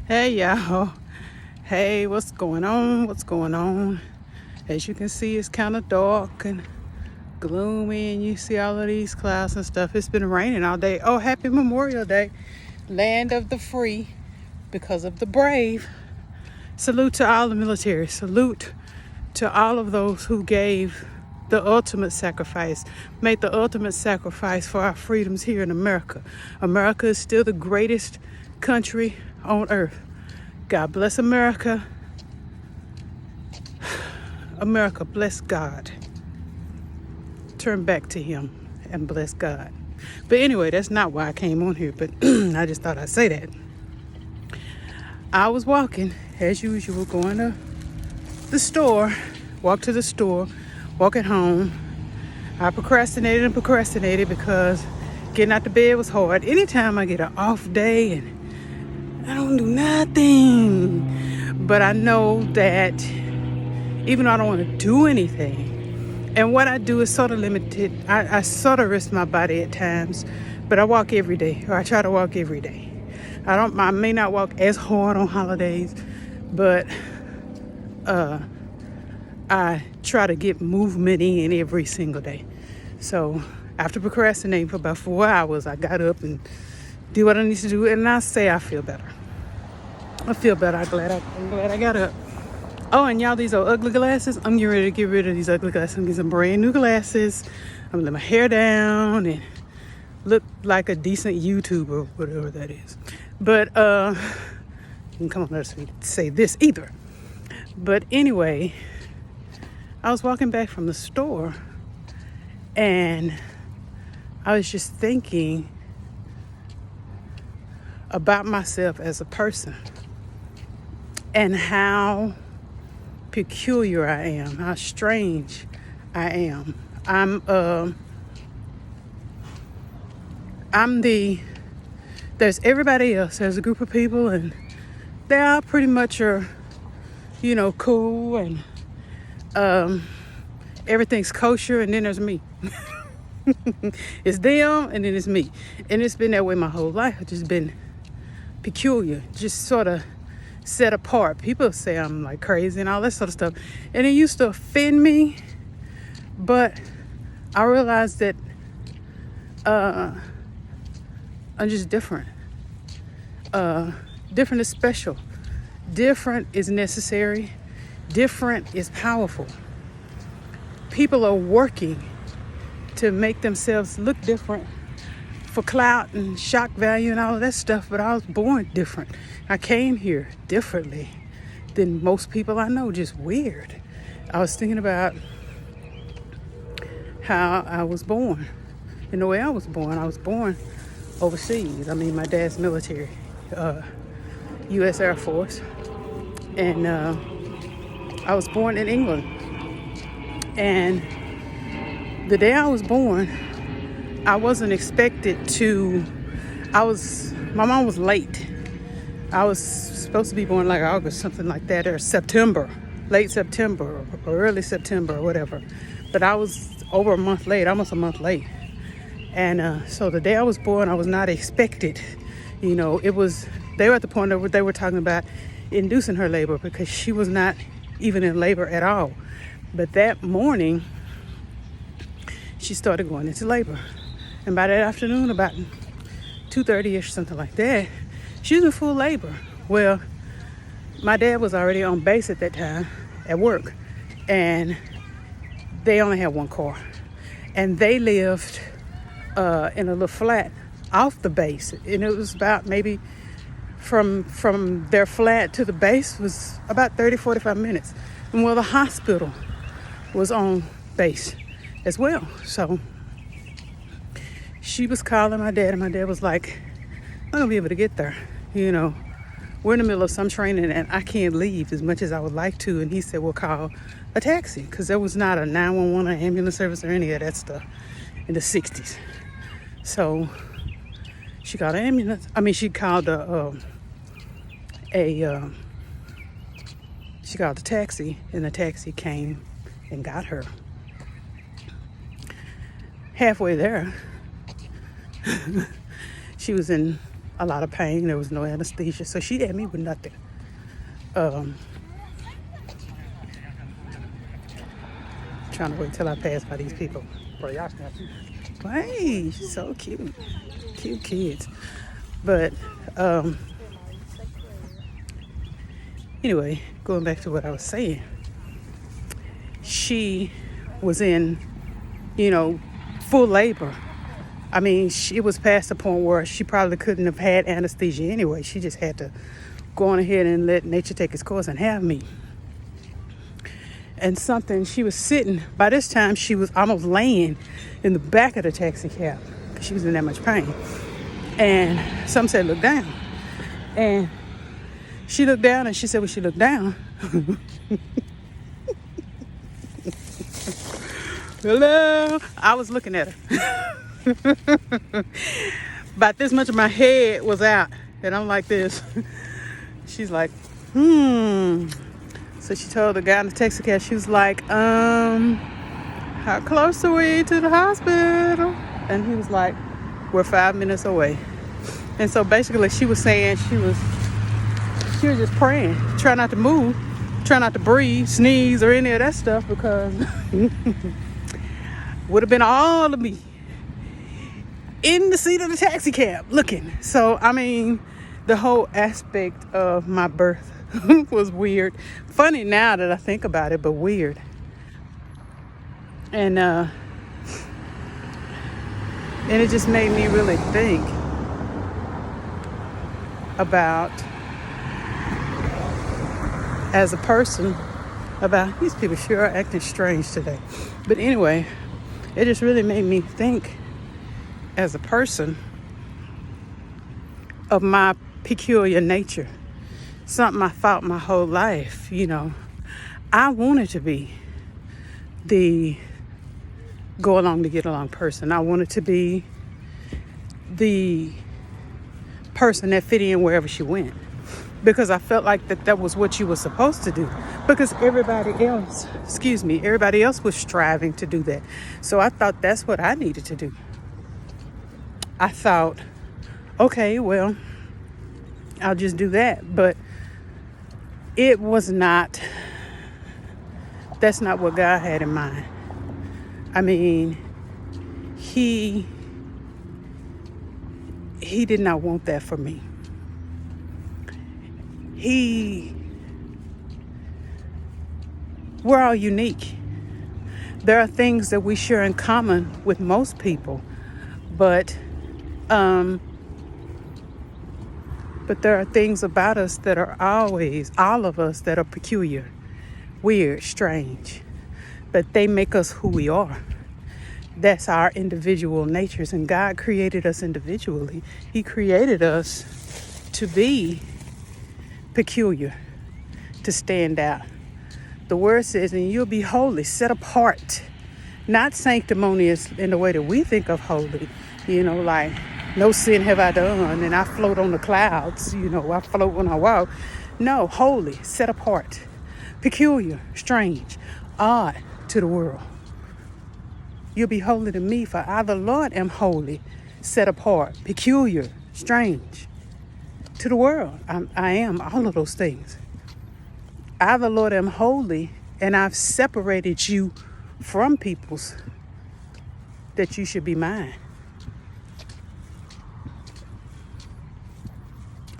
Hey y'all. Hey, what's going on? What's going on? As you can see, it's kind of dark and gloomy, and you see all of these clouds and stuff. It's been raining all day. Oh, happy Memorial Day, land of the free, because of the brave. Salute to all the military. Salute to all of those who gave the ultimate sacrifice, made the ultimate sacrifice for our freedoms here in America. America is still the greatest country on earth. God bless America. America, bless God. Turn back to Him and bless God. But anyway, that's not why I came on here, but I just thought I'd say that. I was walking, as usual, going to the store, walked to the store, walking home. I procrastinated because getting out the bed was hard. Anytime I get an off day and I don't do nothing, but I know that even though I don't want to do anything, and what I do is sort of limited. I sort of risk my body at times, but I walk every day, or I try to walk every day. I may not walk as hard on holidays, but I try to get movement in every single day. So after procrastinating for about 4 hours, I got up and did what I need to do, and I say I feel better. I feel better. I'm glad I got up. Oh, and y'all, these are ugly glasses. I'm getting ready to get rid of these ugly glasses. I'm getting some brand new glasses. I'm gonna let my hair down and look like a decent YouTuber, whatever that is. But you can come on, let me say this either. But anyway, I was walking back from the store and I was just thinking about myself as a person and how peculiar I am, how strange I am. There's everybody else. There's a group of people and they all pretty much are, cool and everything's kosher, and then there's me. It's them and then it's me. And it's been that way my whole life. I've just been peculiar, just sort of set apart. People say I'm like crazy and all that sort of stuff, and it used to offend me, but I realized that I'm just different. Different is special. Different is necessary. Different is powerful. People are working to make themselves look different for clout and shock value and all of that stuff, but I was born different. I came here differently than most people I know, just weird. I was thinking about how I was born and the way I was born overseas. I mean, my dad's military, U.S. Air Force, and I was born in England. And the day I was born, I wasn't expected to. My mom was late. I was supposed to be born like August, something like that, or September, late September or early September or whatever. But I was over a month late, almost a month late. And so the day I was born, I was not expected. They were at the point where they were talking about inducing her labor because she was not even in labor at all. But that morning, she started going into labor. And by that afternoon, about 2:30ish, something like that, she was in full labor. Well, my dad was already on base at that time at work, and they only had one car. And they lived in a little flat off the base. And it was about maybe from their flat to the base was about 30, 45 minutes. And well, the hospital was on base as well. So she was calling my dad, and my dad was like, I'm not gonna be able to get there. We're in the middle of some training and I can't leave as much as I would like to. And he said, well, call a taxi, because there was not a 911 or ambulance service or any of that stuff in the 60s. So she called an ambulance. She called she called the taxi, and the taxi came and got her. Halfway there, she was in a lot of pain. There was no anesthesia. So she had me with nothing. Trying to wait till I pass by these people. Bro, y'all snap too. Hey, she's so cute. Cute kids. But anyway, going back to what I was saying. She was in, full labor. I mean, it was past the point where she probably couldn't have had anesthesia anyway. She just had to go on ahead and let nature take its course and have me. And she was sitting, by this time she was almost laying in the back of the taxi cab because she was in that much pain. And some said, look down. And she looked down and she said, when she looked down, hello, I was looking at her. About this much of my head was out. And I'm like this. She's like, So she told the guy in the taxi cab, she was like, how close are we to the hospital? And he was like, we're 5 minutes away. And so basically she was saying she was just praying, try not to move, try not to breathe, sneeze, or any of that stuff, because would have been all of me in the seat of the taxi cab looking. So, I mean, the whole aspect of my birth was weird. Funny now that I think about it, but weird. And it just made me really think about, as a person, about these people sure are acting strange today. But anyway, it just really made me think as a person of my peculiar nature. Something I thought my whole life, I wanted to be the go along to get along person. I wanted to be the person that fit in wherever she went, because I felt like that was what you were supposed to do, because everybody else was striving to do that. So I thought that's what I needed to do. I thought, okay, well, I'll just do that. But it was not, that's not what God had in mind. I mean, he did not want that for me. We're all unique. There are things that we share in common with most people, but there are things about us that are always, all of us, that are peculiar, weird, strange, but they make us who we are. That's our individual natures, and God created us individually. He created us to be peculiar, to stand out. The word says, and you'll be holy, set apart, not sanctimonious in the way that we think of holy, like no sin have I done and I float on the clouds, I float when I walk. No, holy, set apart, peculiar, strange, odd to the world. You'll be holy to me, for I, the Lord, am holy, set apart, peculiar, strange to the world. I am all of those things. I, the Lord, am holy, and I've separated you from peoples that you should be mine.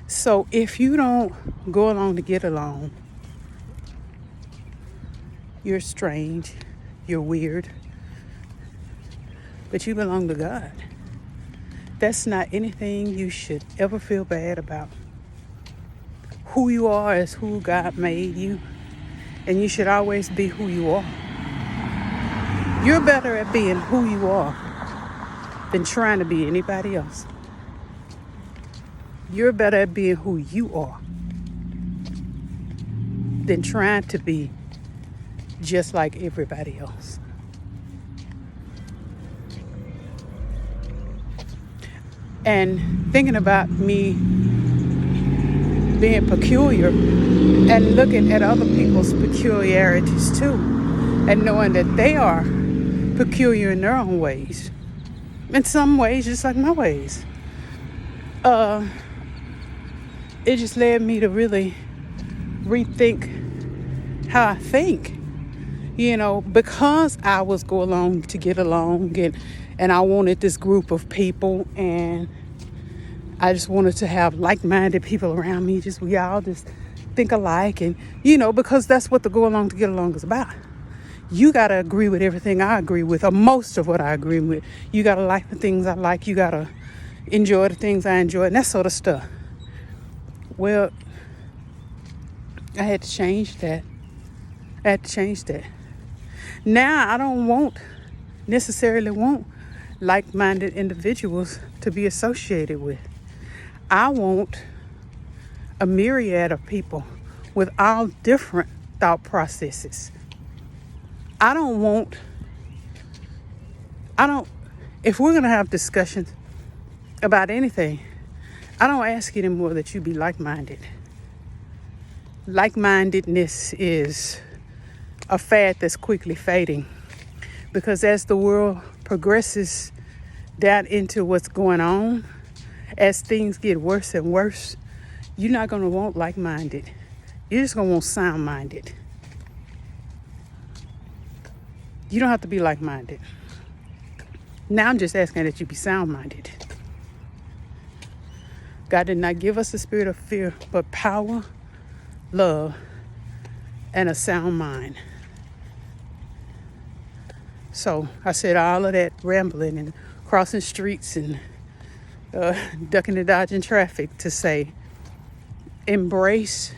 So if you don't go along to get along, you're strange, you're weird, but you belong to God. That's not anything you should ever feel bad about. Who you are is who God made you, and you should always be who you are. You're better at being who you are than trying to be anybody else. You're better at being who you are than trying to be just like everybody else. And thinking about me being peculiar and looking at other people's peculiarities too, and knowing that they are peculiar in their own ways, in some ways just like my ways. it just led me to really rethink how I think. Because I was go along to get along, and I wanted this group of people, and I just wanted to have like-minded people around me. We all just think alike, and because that's what the go along to get along is about. You got to agree with everything I agree with, or most of what I agree with. You got to like the things I like. You got to enjoy the things I enjoy, and that sort of stuff. Well, I had to change that. Now I don't necessarily want like-minded individuals to be associated with. I want a myriad of people with all different thought processes. If we're going to have discussions about anything, I don't ask anymore that you be like-minded. Like-mindedness is a fad that's quickly fading, because as the world progresses down into what's going on, as things get worse and worse, you're not going to want like-minded. You're just going to want sound-minded. You don't have to be like-minded. Now I'm just asking that you be sound-minded. God did not give us the spirit of fear, but power, love, and a sound mind. So I said all of that rambling and crossing streets and ducking and dodging traffic to say, embrace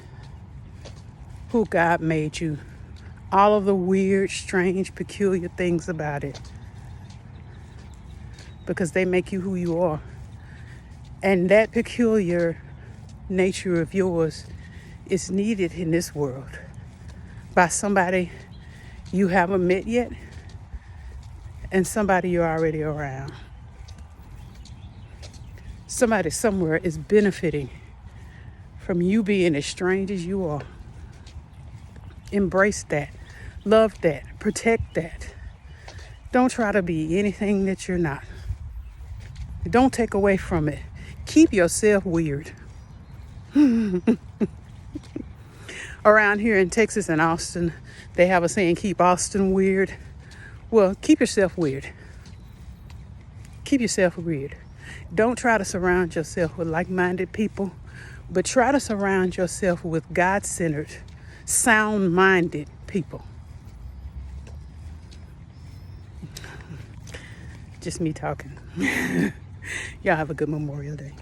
who God made you. All of the weird, strange, peculiar things about it, because they make you who you are. And that peculiar nature of yours is needed in this world by somebody you haven't met yet, and somebody you're already around. Somebody somewhere is benefiting from you being as strange as you are. Embrace that. Love that. Protect that. Don't try to be anything that you're not. Don't take away from it. Keep yourself weird. Around here in Texas and Austin, they have a saying, keep Austin weird. Well, keep yourself weird. Keep yourself weird. Don't try to surround yourself with like-minded people, but try to surround yourself with God-centered, sound-minded people. Just me talking. Y'all have a good Memorial Day.